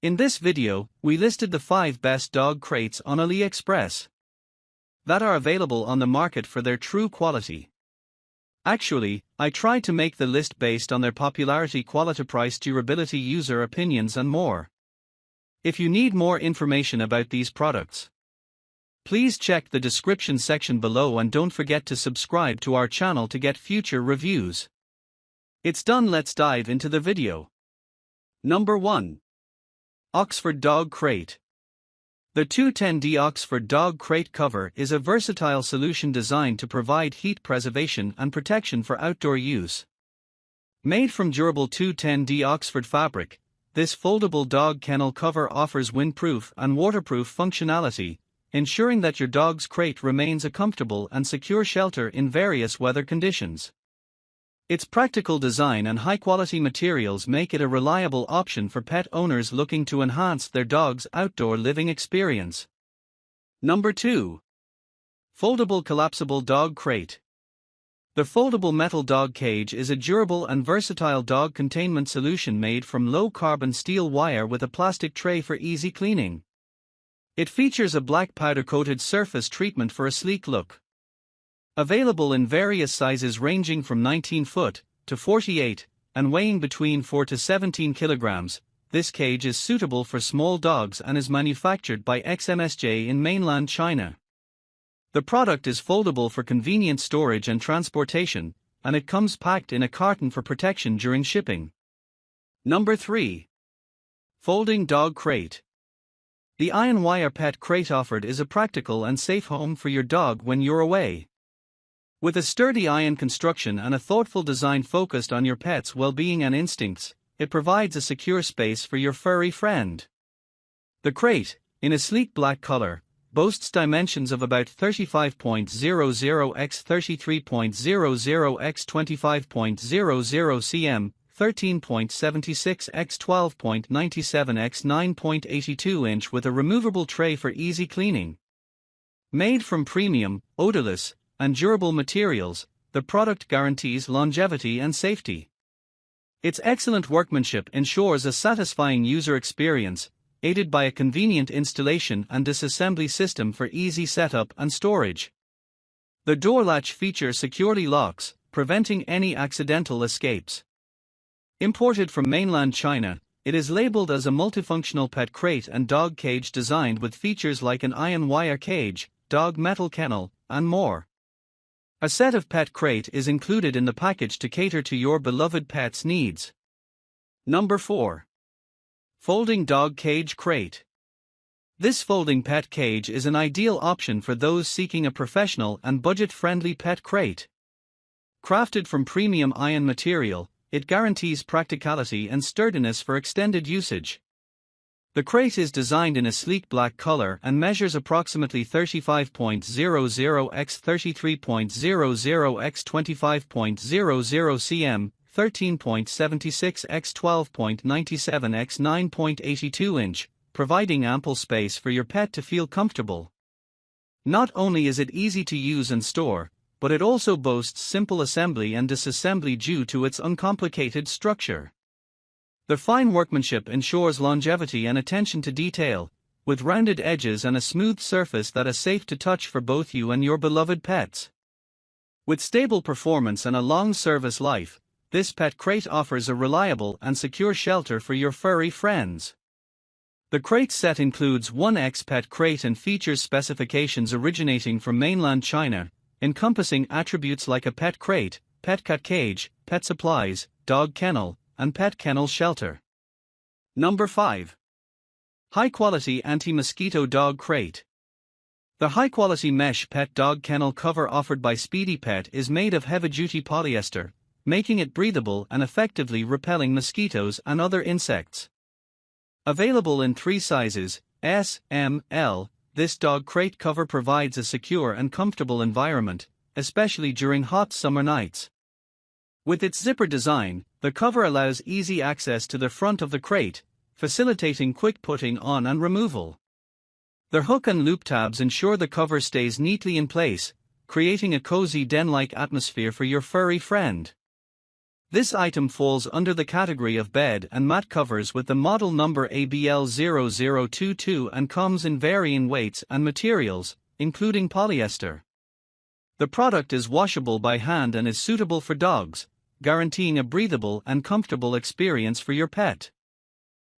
In this video, we listed the 5 best dog crates on Aliexpress that are available on the market for their true quality. Actually, I tried to make the list based on their popularity, quality, price, durability, user opinions and more. If you need more information about these products, please check the description section below and don't forget to subscribe to our channel to get future reviews. It's done, let's dive into the video. Number 1. Oxford Dog Crate. The 210D Oxford Dog Crate cover is a versatile solution designed to provide heat preservation and protection for outdoor use. Made from durable 210D Oxford fabric, this foldable dog kennel cover offers windproof and waterproof functionality, ensuring that your dog's crate remains a comfortable and secure shelter in various weather conditions. Its practical design and high-quality materials make it a reliable option for pet owners looking to enhance their dog's outdoor living experience. Number 2. Foldable Collapsible Dog Crate. The foldable metal dog cage is a durable and versatile dog containment solution made from low-carbon steel wire with a plastic tray for easy cleaning. It features a black powder-coated surface treatment for a sleek look. Available in various sizes ranging from 19 foot to 48 and weighing between 4 to 17 kilograms, this cage is suitable for small dogs and is manufactured by XMSJ in mainland China. The product is foldable for convenient storage and transportation, and it comes packed in a carton for protection during shipping. Number 3. Folding Dog Crate. The iron wire pet crate offered is a practical and safe home for your dog when you're away. With a sturdy iron construction and a thoughtful design focused on your pet's well-being and instincts, it provides a secure space for your furry friend. The crate, in a sleek black color, boasts dimensions of about 35.00 x 33.00 x 25.00 cm, 13.76 x 12.97 x 9.82 inch with a removable tray for easy cleaning. Made from premium, odorless, and durable materials, the product guarantees longevity and safety. Its excellent workmanship ensures a satisfying user experience, aided by a convenient installation and disassembly system for easy setup and storage. The door latch feature securely locks, preventing any accidental escapes. Imported from mainland China, it is labeled as a multifunctional pet crate and dog cage designed with features like an iron wire cage, dog metal kennel, and more. A set of pet crate is included in the package to cater to your beloved pet's needs. Number 4. Folding Dog Cage Crate. This folding pet cage is an ideal option for those seeking a professional and budget-friendly pet crate. Crafted from premium iron material, it guarantees practicality and sturdiness for extended usage. The crate is designed in a sleek black color and measures approximately 35.00 x 33.00 x 25.00 cm, 13.76 x 12.97 x 9.82 inch, providing ample space for your pet to feel comfortable. Not only is it easy to use and store, but it also boasts simple assembly and disassembly due to its uncomplicated structure. The fine workmanship ensures longevity and attention to detail, with rounded edges and a smooth surface that is safe to touch for both you and your beloved pets. With stable performance and a long service life, this pet crate offers a reliable and secure shelter for your furry friends. The crate set includes 1X pet crate and features specifications originating from mainland China, encompassing attributes like a pet crate, pet cat cage, pet supplies, dog kennel, and pet kennel shelter. Number 5. High-quality anti-mosquito dog crate. The high-quality mesh pet dog kennel cover offered by Speedy Pet is made of heavy-duty polyester, making it breathable and effectively repelling mosquitoes and other insects. Available in 3 sizes, S, M, L, this dog crate cover provides a secure and comfortable environment, especially during hot summer nights. With its zipper design, the cover allows easy access to the front of the crate, facilitating quick putting on and removal. The hook and loop tabs ensure the cover stays neatly in place, creating a cozy den-like atmosphere for your furry friend. This item falls under the category of bed and mat covers with the model number ABL0022 and comes in varying weights and materials, including polyester. The product is washable by hand and is suitable for dogs, guaranteeing a breathable and comfortable experience for your pet.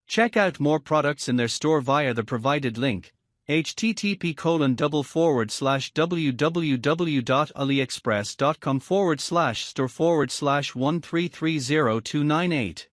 Check out more products in their store via the provided link, http://www.aliexpress.com/store/1330298.